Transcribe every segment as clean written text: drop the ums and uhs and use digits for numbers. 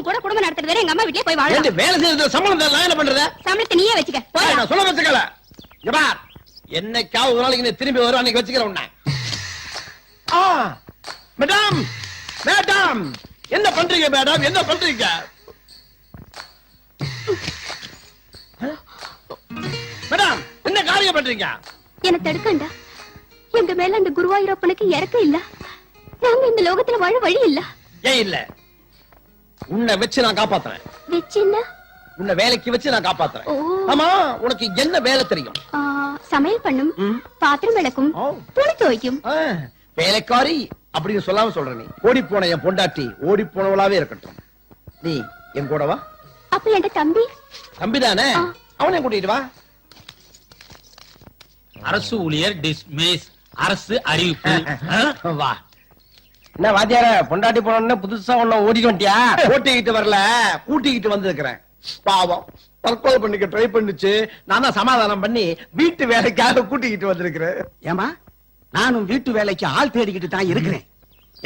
உன் கூட குடும்பம் நடத்துறது வேற, எங்க அம்மா வீட்லயே போய் வாழ. வேலை செய்யறது சம்பளம் நான் என்ன பண்றத? சம்பளத்தை நீயே வச்சுக்க. போய் நான் சொல்ல வச்சுக்கல. ஜபா என்னைக்காவது ஒரு நாளைக்கு நீ திரும்பி வரும், அன்னைக்கு வச்சுக்கிறேன் உன்னை. மேடம் மேடம் என்ன பண்றீங்க மேடம்? என்ன பண்றீங்க? மேடம் என்ன காரியம் பண்றீங்க? என்ன தடுக்கண்டா. எங்க மேல அந்த குருவாயூரப்பனுக்கு இறக்க இல்ல. நாங்க இந்த லோகத்துல வாழ வழி இல்ல. ஏன் இல்ல? உன்னை வச்சு நான் காப்பாத்துறேன். வெச்சின்னா உன்னை வேலைக்கு வச்சு நான் காப்பாத்துறேன். ஆமா, உனக்கு என்ன வேலை தெரியும்? சமையல் பண்ணும், பாத்திரம் விளக்கும், துணி துவைக்கும். வேலைக்காரி அப்படின்னு சொல்லாம சொல்ற நீ. ஓடி போன என் பொண்டாட்டி ஓடி போனவளாவே இருக்கட்டும். நீ என் கூட வா. அப்ப என் தம்பி? தம்பிதானே, அவனை கூட்டிட்டு வா. அரசு ஊழியர் டிஸ்மிஸ். அரசு அறிவிப்பு. வா. என்ன வாத்தியார, பொண்டாட்டி போன புதுசா ஒண்ணு ஓடிட்டு வந்துட்டியா? ஓட்டிக்கிட்டு வரல, கூட்டிக்கிட்டு வந்திருக்கிறேன். பாவம் தற்கொலை பண்ணிக்க ட்ரை பண்ணுச்சு. நான் தான் சமாதானம் பண்ணி வீட்டு வேலைக்காக கூட்டிக்கிட்டு வந்திருக்கிறேன். ஏமா, நானும் வீட்டு வேலைக்கு ஆள் தேடிக்கிட்டு தான் இருக்கிறேன்.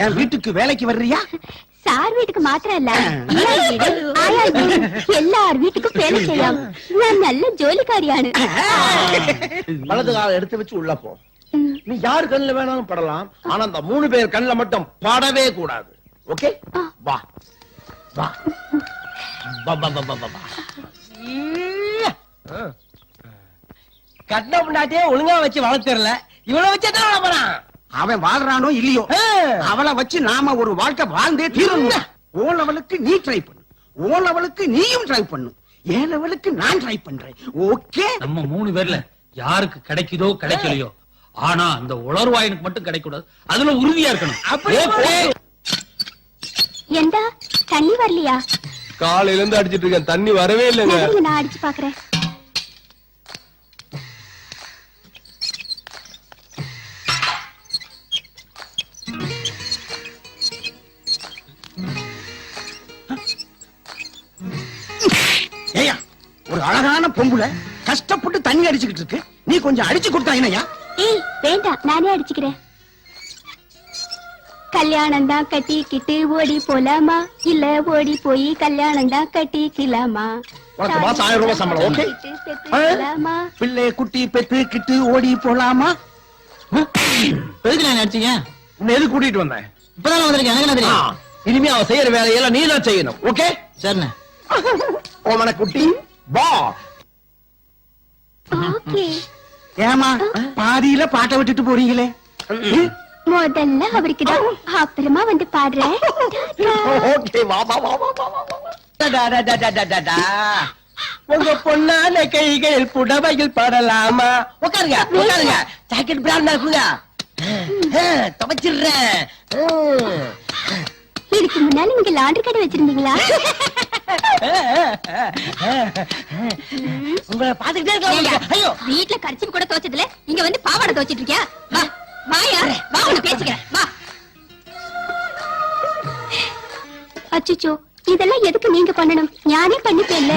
என் வீட்டுக்கு வேலைக்கு வர்றியா? சார் வீட்டுக்கு மாத்திரம் இல்ல, எல்லார் வீட்டுக்கும் வேலை செய்யலாம். நான் நல்ல ஜோலிக்காரியானு. வலது கால எடுத்து வச்சு உள்ள போ. நீ யாரு கண்ணுல வேணாலும் படலாம், ஆனா அந்த 3 பேர் கண்ணுல மட்டும் படவே கூடாது. ஓகே, வா வா. கட்ட பொண்டாட்டியே ஒழுங்கா வச்சு வளர்த்தரல, இவளை வச்சுதான் வளர்ப்பான். அவன் வாழ்றானோ இல்லையோ, அவளை வச்சு நாம ஒரு வாழ்க்கை வாழ்ந்தே தீரணும். ஓ லெவலுக்கு நீ ட்ரை பண்ணு, ஓ லெவலுக்கு நீயும் ட்ரை பண்ணு, ஏன் லெவலுக்கு நான் ட்ரை பண்றேன். ஓகே, நம்ம 3 பேர்ல யாருக்கு கிடைக்குதோ கிடைக்கலையோ, ஆனா அந்த உளர்வாயனுக்கு மட்டும் கிடைக்க கூடாது. அதுல உறுதியா இருக்கணும். ஏண்டா தண்ணி வரலையா? காலையில இருந்து அடிச்சிட்டு இருக்கேன், தண்ணி வரவே இல்லைங்க. நான் அடிச்சு பாக்குறேன். ஏய்யா, ஒரு அழகான பொம்புல கஷ்டப்பட்டு தண்ணி அடிச்சுக்கிட்டு இருக்கு, நீ கொஞ்சம் அடிச்சு கொடுத்தா என்னையா? ஏய் வேண்டாம், நானே அடிச்சுக்கிறேன். கல்யாணம் தான் கட்டிக்கிட்டு ஓடி போலாமா, இல்ல ஓடி போய் கல்யாணம் தான் கட்டிக்கலாமா? உனக்கு மாசம் 1000 ரூபாய் சம்பளம். ஓகே, பிள்ளை குட்டி பெத்து கிட்டு ஓடி போலாமா? எதுக்கு நான் அடிச்சீங்க? உன்னை எது கூட்டிட்டு வந்தேன்? இப்பதான் வந்திருக்கேன். எனக்கு என்ன தெரியும்? இனிமே அவன் செய்யற வேலையெல்லாம் நீ தான் செய்யணும். ஓகே சரிண்ணே. ஓமன குட்டி வா. ஓகே. ஏமா பாதியில பாட்டை விட்டுட்டு போறீங்களே? முதல்ல அவருக்கு தான், அப்புறமா வந்து பாடுறேன். ஓகே, வா வா வா வா வா. உங்க பொண்ணான கைகள் புடவையில் படலாமா? உட்காருங்க உட்காருங்க, ஜாக்கெட் பிராண்டா இருக்குங்க, துவைச்சிடுறேன். இதுக்கு முன்னால நீங்க லாண்டரி கடை வச்சிருந்தீங்களா? உங்களை பாத்துக்கிட்டே இருக்கலாம். ஐயோ, வீட்டுல கர்ச்சீப் கூட துவைச்சதுல இங்க வந்து பாவாடை துவைச்சிட்டு இருக்கியா? வா வாயா, வா உன்னை பேசிக்கிறேன், வா. அச்சச்சோ, இதெல்லாம் எதுக்கு நீங்க பண்ணணும்? ஞானே பண்ணிப்பேன்ல.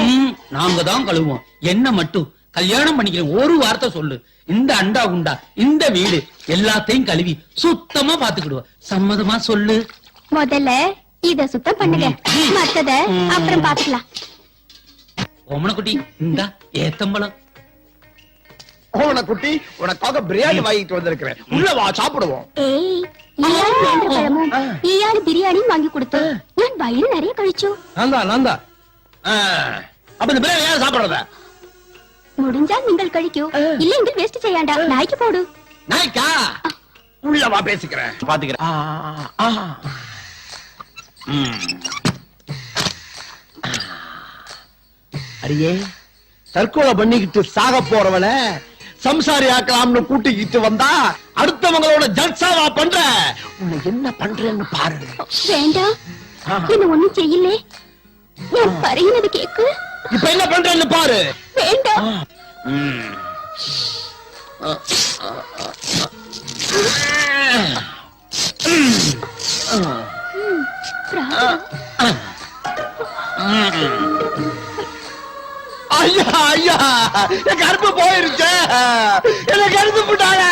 நாங்க தான் கழுவோம். என்ன மட்டும் கல்யாணம் பண்ணிக்கிறேன் ஒரு வார்த்தை சொல்லு, இந்த அண்டா குண்டா இந்த வீடு எல்லாத்தையும் கழுவி சுத்தமா பாத்துக்கிடுவோம். சம்மதமா சொல்லு. முதல்ல இத சுத்தம் பண்ணுங்க, மத்தத அப்புறம் பாத்துக்கலாம். ஓமனக்குட்டி இந்தா ஏத்தம்பளம். ஓமன குட்டி, உனக்காக பிரியாணி வாங்கிட்டு வந்திருக்கிறேன். உள்ள வா, சாப்பிடுவோம். ஏய், நீயாரு நேந்திர பழமும் நீயாரு பிரியாணியும் வாங்கி கொடுத்து நான் வயிறு நிறைய கழிச்சோம். நான் தான். அப்ப இந்த பிரியாணி யார் சாப்பிடுறத? முடிஞ்சால் நீங்கள் கழிக்கும், இல்ல இங்க வேஸ்ட் செய்யாண்டா. நாய்க்கு போடு. நாய்க்கா? உள்ள வா, பேசிக்கிறேன், பாத்துக்கிறேன். அரியே, தற்கொலை பண்ணிக்கிட்டு சாக போறவன சம்சாரி ஆக்கலாம்னு கூட்டிக்கிட்டு வந்தா அடுத்தவங்களோட ஜல்சாவா பண்ற. உன்னை என்ன பண்றேன்னு பாரு. வேண்டாம், என்ன ஒண்ணும் செய்யலே, நான் பறையினது கேக்கு. இப்ப என்ன பண்றேன்னு பாரு. வேண்டாம். ஐயா ஐயா, என் கருப்பு போயிருச்சு, என்ன கருப்பு போட்டாங்க.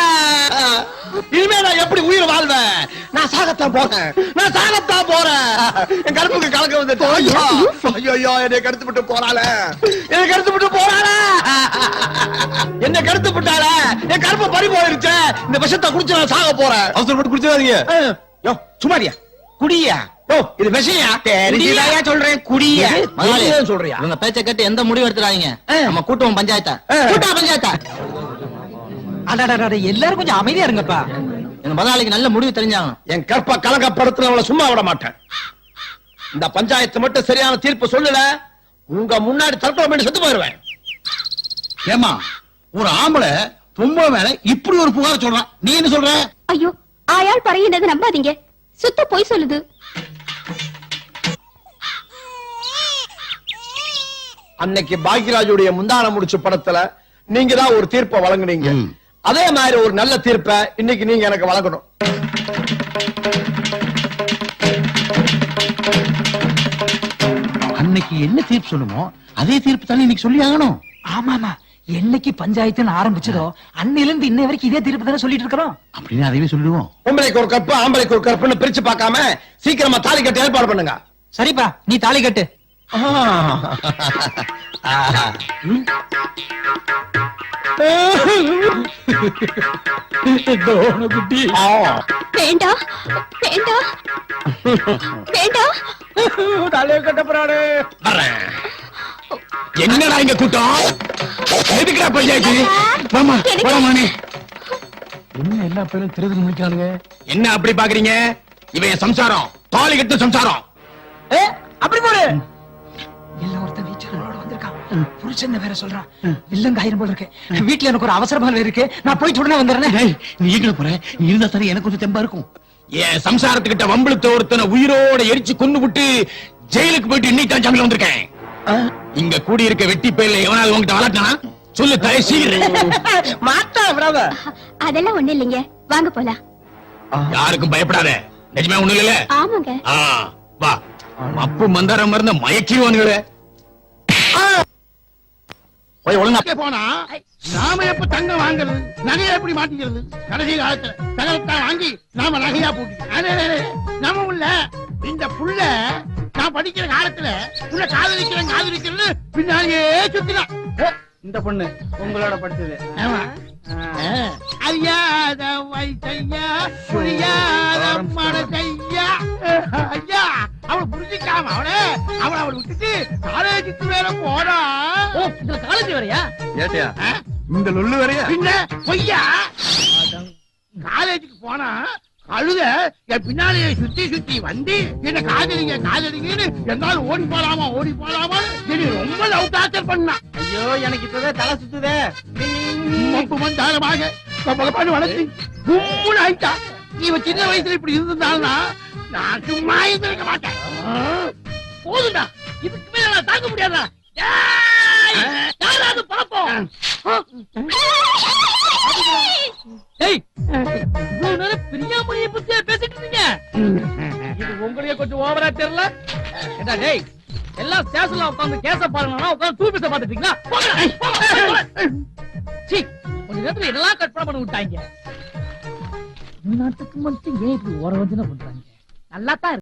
இனிமே நான் எப்படி உயிர் வாழ்வேன்? நான் சாகத்தான் போறேன், நான் சாகத்தான் போறேன். என் கருப்புக்கு கலக்க வந்துட்டு ஐயோ என்னை கருத்து விட்டு போறாள, என்னை கருத்து விட்டு போறாள, என்ன கருத்து விட்டாள, என் கருப்பு பறி போயிருச்சு. இந்த விஷத்தை குடிச்சு நான் சாக போறேன். அவசரப்பட்டு குடிச்சிடாதீங்க. யோ சுமாரியா குடியா ஓ இது விஷயா தெரிஞ்சுதாயா சொல்றேன் குடியா சொல்றியா? உங்க பேச்ச கேட்டு எந்த முடிவு எடுத்துறாதீங்க. நம்ம கூட்டம் பஞ்சாயத்தா பஞ்சாயத்தா. எல்லாரும் கொஞ்சம் அமைதியா இருங்கப்பா. எங்க முதலாளிக்கு நல்ல முடிவு தெரிஞ்சாங்க. என் கற்ப கலங்கப்படுத்துறவள சும்மா விட மாட்டேன். இந்த பஞ்சாயத்து மட்டும் சரியான தீர்ப்பு சொல்லல, உங்க முன்னாடி தற்கொலை பண்ணி செத்து போயிருவேன். ஏமா ஒரு ஆம்பளை பொம்பளை மேல இப்படி ஒரு புகார் சொல்றான், நீ என்ன சொல்ற? ஐயோ ஆயாள் பறையினது நம்பாதீங்க, சுத்த பொய் சொல்லுது. அன்னைக்கு பாக்யராஜுடைய முந்தான முடிச்சு படத்துல நீங்க தான் ஒரு தீர்ப்பை வழங்குனீங்க. அதே மாதிரி ஒரு நல்ல தீர்ப்பை இன்னைக்கு நீங்க எனக்கு வழங்கணும். அன்னைக்கு என்ன தீர்ப்பு சொல்லுமோ அதே தீர்ப்பு தானே இன்னைக்கு சொல்லி ஆகணும். ஆமாமா, என்னைக்கு பஞ்சாயத்துன்னு ஆரம்பிச்சதோ அன்னையில இருந்து இன்னை வரைக்கும் இதே தீர்ப்பு தானே சொல்லிட்டு இருக்கிறோம். அப்படின்னு அதையே சொல்லிடுவோம். பொம்பளைக்கு ஒரு கற்பு ஆம்பளைக்கு ஒரு கற்புன்னு பிரிச்சு பார்க்காம சீக்கிரமா தாலி கட்ட ஏற்பாடு பண்ணுங்க. சரிப்பா, நீ தாலி கட்டு. வேண்டாம் வேண்டாம் வேண்டாம். தலையை கட்ட போறாரு. என்னடா இங்க கூட்டம்? எதுக்குடா பஞ்சாயத்து? வாமா, போலாமா நீ? என்ன எல்லா பேரும் திருது முடிக்கானுங்க? என்ன அப்படி பாக்குறீங்க? இவன் என் சம்சாரம், தாலி கட்டு சம்சாரம். அப்படி போடு. எல்லாம் ஒருத்தன் வீச்சுகளோட வந்திருக்கான், புருஷன் வேற சொல்றான். இல்லங்க ஆயிரம் போல இருக்கு. வீட்டுல எனக்கு ஒரு அவசரமான இருக்கு, நான் போயிட்டு உடனே வந்துடுறேன். டேய், நீ எங்க போற? நீ இருந்தா சரி, எனக்கு கொஞ்சம் தெம்பா இருக்கும். என் சம்சாரத்துக்கிட்ட வம்பிழுத்த ஒருத்தனை உயிரோட எரிச்சு கொண்டு விட்டு ஜெயிலுக்கு போயிட்டு இன்னைக்கு தான் ஜாமீன் வந்திருக்கேன். இங்க கூடி இருக்க வெட்டி பேர்ல எவனாவது உங்ககிட்ட வளர்த்தானா? சொல்லு தலை சீக்கிரம். மாட்டா பிரதர். அதெல்லாம் ஒண்ணு இல்லைங்க, வாங்க போலாம். யாருக்கும் பயப்படாத, நிஜமே ஒண்ணு இல்ல. ஆமாங்க. வா, அப்பு மந்தாரம் மருந்த மயக்கிடுவானுங்களே. போய் ஒழுங்கா போனா நாம எப்ப தங்கம் வாங்குறது, நகையை எப்படி மாட்டிக்கிறது? கடைசி காலத்துல தகவத்தான் வாங்கி நாம நகையா போட்டு நம்ம உள்ள இந்த புள்ள நான் படிக்கிற காலத்துல உள்ள காதலிக்கிறேன்னு பின்னாலேயே சுத்தினான். இந்த பொண்ணு உங்களோட படிச்சது. ஆமா. அறியாத வயசையா புரியாத மனசையா ஐயா அவளை புரிஞ்சிக்காம அவளை விட்டுட்டு காலேஜுக்கு வேற போறா. காலேஜ் வரையா? ஏட்டியா இந்த லொல்லு வரையா? பின்ன பொய்யா? காலேஜுக்கு போனா அழுத என் பின்னாலேயே சுத்தி வந்து என்ன காதலிங்கன்னு எங்காவது ஓடி போலாமா என்ன ரொம்ப லவ் டார்ச்சர் பண்ணா. ஐயோ எனக்கு இப்பவே தலை சுத்துதே. தாரமாக வளர்த்து கும்முன்னு ஆயிட்டா. இவன் சின்ன வயசுல இப்படி இருந்தாள்னா நான் சும்மா இருந்திருக்க மாட்டேன். போதுண்டா, இதுக்கு மேல நான் தாங்க முடியாதா? யாராவது பாப்போம். பிரியாமணியை பத்தியா பேசிட்டு இருந்தீங்க? இது உங்களையே கொஞ்சம் ஓவரா தெரியல. டேய், எல்லாம் ஸ்டேஷன்ல உட்கார்ந்து கேச பாருங்கன்னா உட்கார்ந்து டூ பீஸ பாத்துட்டீங்களா? கொஞ்ச நேரத்துல இதெல்லாம் கற்பனை பண்ணி விட்டாங்க. நாட்டுக்கு மட்டும் ஏன் இப்படி ஓர வஞ்சனை பண்றாங்க? நல்லா தான்